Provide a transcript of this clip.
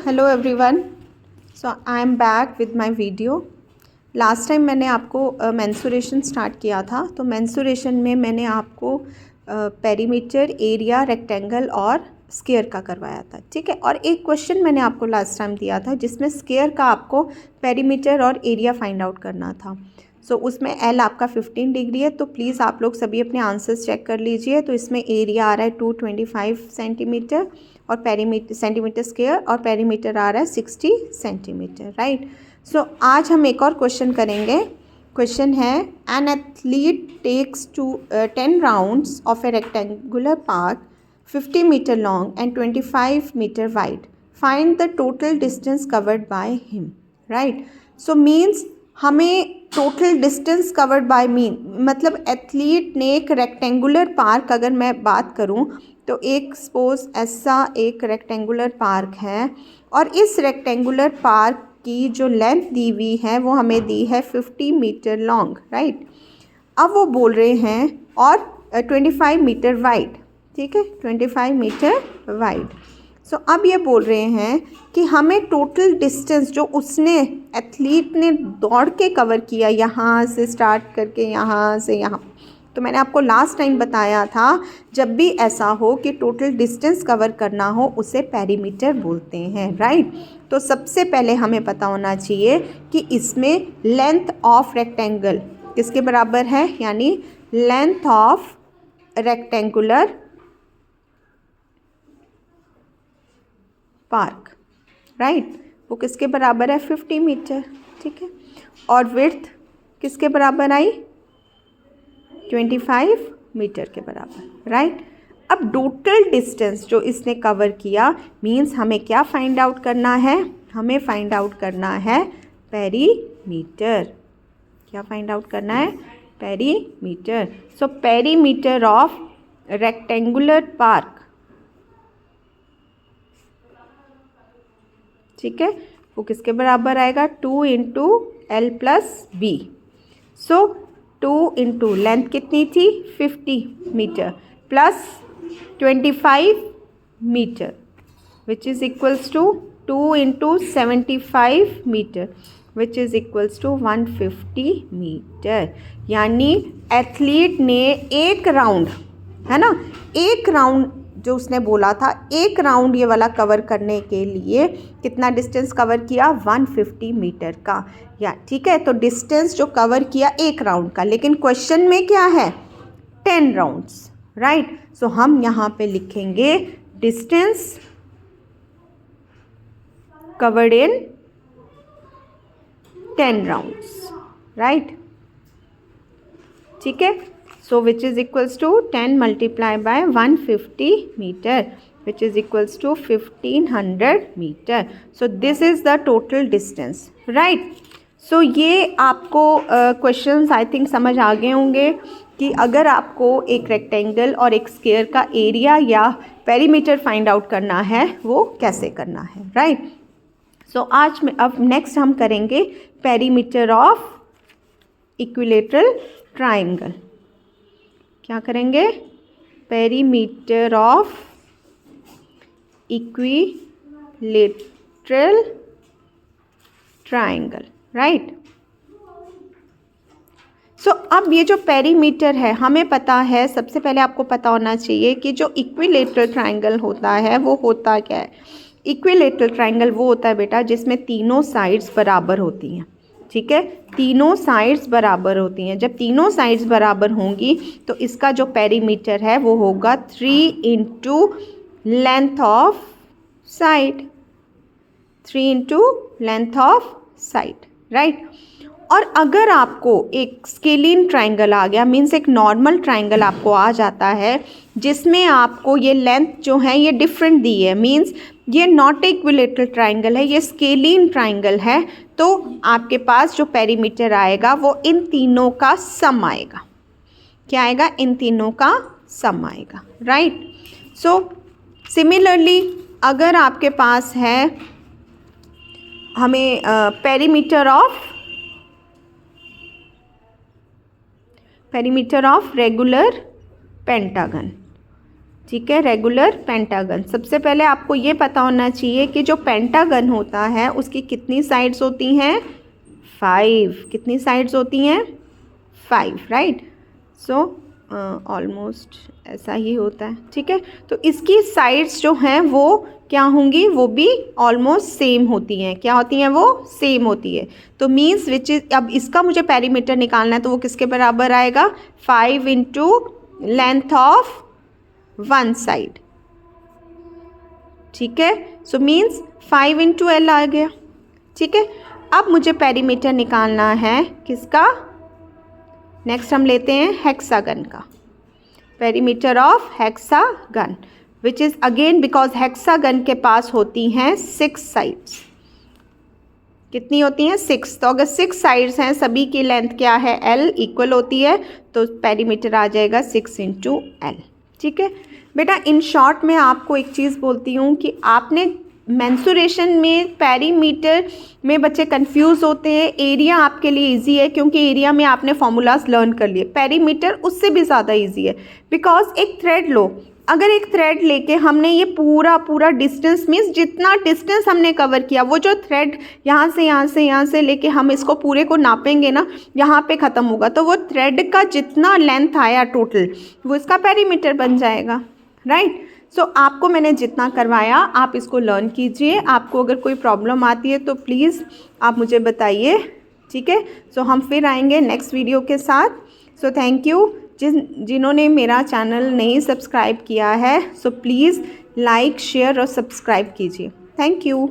Hello everyone. So I am back with my video. Last time मैंने आपको mensuration start किया था। तो मेंसुरेशन में मैंने आपको पेरीमीटर, एरिया, रेक्टेंगल और स्क्वायर का करवाया था, ठीक है। और एक क्वेश्चन मैंने आपको लास्ट टाइम दिया था जिसमें स्क्वायर का आपको पेरीमीटर और एरिया फाइंड आउट करना था। सो उसमें एल आपका 15 डिग्री है, तो प्लीज़ आप लोग सभी अपने आंसर्स चेक कर लीजिए। तो इसमें एरिया आ रहा है 225 सेंटीमीटर और पेरीमीटर सेंटीमीटर स्क्वायर, और पेरीमीटर आ रहा है 60 सेंटीमीटर, राइट। सो आज हम एक और क्वेश्चन करेंगे। क्वेश्चन है, an athlete takes 10 rounds of a rectangular park 50 metre long and 25 metre wide, find the total distance covered by him, right. So means हमें टोटल डिस्टेंस कवर्ड बाय मतलब athlete ने एक रेक्टेंगुलर पार्क, अगर मैं बात करूं तो एक सपोज ऐसा एक रेक्टेंगुलर पार्क है और इस रेक्टेंगुलर पार्क की जो लेंथ दी हुई है वो हमें दी है 50 मीटर लॉन्ग, राइट। अब वो बोल रहे हैं और 25 मीटर वाइड, ठीक है, 25 मीटर वाइड। सो अब ये बोल रहे हैं कि हमें टोटल डिस्टेंस जो उसने एथलीट ने दौड़ के कवर किया, यहाँ से स्टार्ट करके यहाँ से यहाँ, तो मैंने आपको लास्ट टाइम बताया था जब भी ऐसा हो कि टोटल डिस्टेंस कवर करना हो उसे पेरीमीटर बोलते हैं, राइट। तो सबसे पहले हमें पता होना चाहिए कि इसमें लेंथ ऑफ रेक्टेंगल किसके बराबर है, यानी length of rectangular park, right, वो किसके बराबर है 50 मीटर, ठीक है। और विड्थ किसके बराबर आई 25 मीटर के बराबर, राइट। अब टोटल डिस्टेंस जो इसने कवर किया मीन्स हमें क्या फाइंड आउट करना है, हमें फाइंड आउट करना है पेरीमीटर। क्या फाइंड आउट करना है, perimeter. So perimeter of rectangular park, ठीक है, वो किसके बराबर आएगा 2 into L plus B. So 2 into length कितनी थी 50 metre plus 25 metre which is equals to 2 into 75 metre which is equals to 150 metre. यानी एथलीट ने एक राउंड, है ना, एक राउंड जो उसने बोला था, एक राउंड ये वाला कवर करने के लिए कितना डिस्टेंस कवर किया 150 मीटर का, या ठीक है। तो डिस्टेंस जो कवर किया एक राउंड का, लेकिन क्वेश्चन में क्या है 10 राउंड्स, राइट। सो हम यहाँ पे लिखेंगे distance covered in 10 rounds, right, ठीक है। So which is equals to 10 multiplied by 150 meter which is equals to 1500 meter. So this is the total distance, right. So ये आपको questions I think समझ आ गए होंगे कि अगर आपको एक रेक्टेंगल और एक स्क्वायर का एरिया या पेरीमीटर फाइंड आउट करना है वो कैसे करना है, राइट। सो आज में अब नेक्स्ट हम करेंगे पेरीमीटर ऑफ इक्विलेटरल ट्राइंगल। क्या करेंगे, perimeter of equilateral triangle, right. So अब ये जो पेरीमीटर है हमें पता है, सबसे पहले आपको पता होना चाहिए कि जो इक्विलेटरल ट्राइंगल होता है वो होता क्या है। इक्विलेटरल ट्राइंगल वो होता है बेटा जिसमें तीनों साइड्स बराबर होती हैं, ठीक है, तीनों साइड्स बराबर होती हैं। जब तीनों साइड्स बराबर होंगी तो इसका जो पेरीमीटर है वो होगा 3 into length of side, 3 into length of side, right. और अगर आपको एक स्केलिन ट्राइंगल आ गया, मीन्स एक नॉर्मल ट्राइंगल आपको आ जाता है जिसमें आपको ये लेंथ जो है ये डिफरेंट दी है, मीन्स ये नॉट इक्विलेटरल ट्राइंगल है, ये स्केलिन ट्राइंगल है, तो आपके पास जो पेरीमीटर आएगा वो इन तीनों का सम आएगा। क्या आएगा, इन तीनों का सम आएगा, राइट। सो सिमिलरली अगर आपके पास है हमें पेरीमीटर ऑफ रेगुलर पेंटागन, ठीक है, रेगुलर पेंटागन। सबसे पहले आपको ये पता होना चाहिए कि जो पेंटागन होता है उसकी कितनी साइड्स होती हैं, 5। कितनी साइड्स होती हैं, 5, राइट। सो ऑलमोस्ट ऐसा ही होता है, ठीक है। तो इसकी साइड्स जो हैं वो क्या होंगी, वो भी ऑलमोस्ट सेम होती हैं। क्या होती हैं, वो सेम होती है। तो मीन्स विच इज, अब इसका मुझे पेरीमीटर निकालना है तो वो किसके बराबर आएगा, 5 into length of one side, ठीक है। सो मीन्स 5 इंटू एल आ गया, ठीक है। अब मुझे पेरीमीटर निकालना है किसका, नेक्स्ट हम लेते हैं हेक्सागन का, perimeter of hexagon, which is again because hexagon के पास होती हैं 6 साइड्स। कितनी होती हैं, 6। तो अगर 6 साइड्स हैं, सभी की लेंथ क्या है, L इक्वल होती है, तो पेरीमीटर आ जाएगा 6 इंटू एल, ठीक है। बेटा इन शॉर्ट मैं आपको एक चीज़ बोलती हूँ कि आपने मेंसुरेशन में पेरीमीटर में बच्चे कंफ्यूज होते हैं। एरिया आपके लिए इजी है क्योंकि एरिया में आपने फॉर्मूलाज लर्न कर लिए। पेरीमीटर उससे भी ज़्यादा इजी है बिकॉज एक थ्रेड लो, अगर एक थ्रेड लेके हमने ये पूरा डिस्टेंस मीन्स जितना डिस्टेंस हमने कवर किया, वो जो थ्रेड यहाँ से लेके हम इसको पूरे को नापेंगे ना, यहाँ पे ख़त्म होगा, तो वो थ्रेड का जितना लेंथ आया टोटल वो इसका पेरीमीटर बन जाएगा, राइट। सो आपको मैंने जितना करवाया आप इसको लर्न कीजिए। आपको अगर कोई प्रॉब्लम आती है तो प्लीज़ आप मुझे बताइए, ठीक है। सो हम फिर आएंगे नेक्स्ट वीडियो के साथ। So thank you. जिन्होंने मेरा चैनल नहीं सब्सक्राइब किया है, सो प्लीज़ लाइक शेयर और सब्सक्राइब कीजिए। Thank you.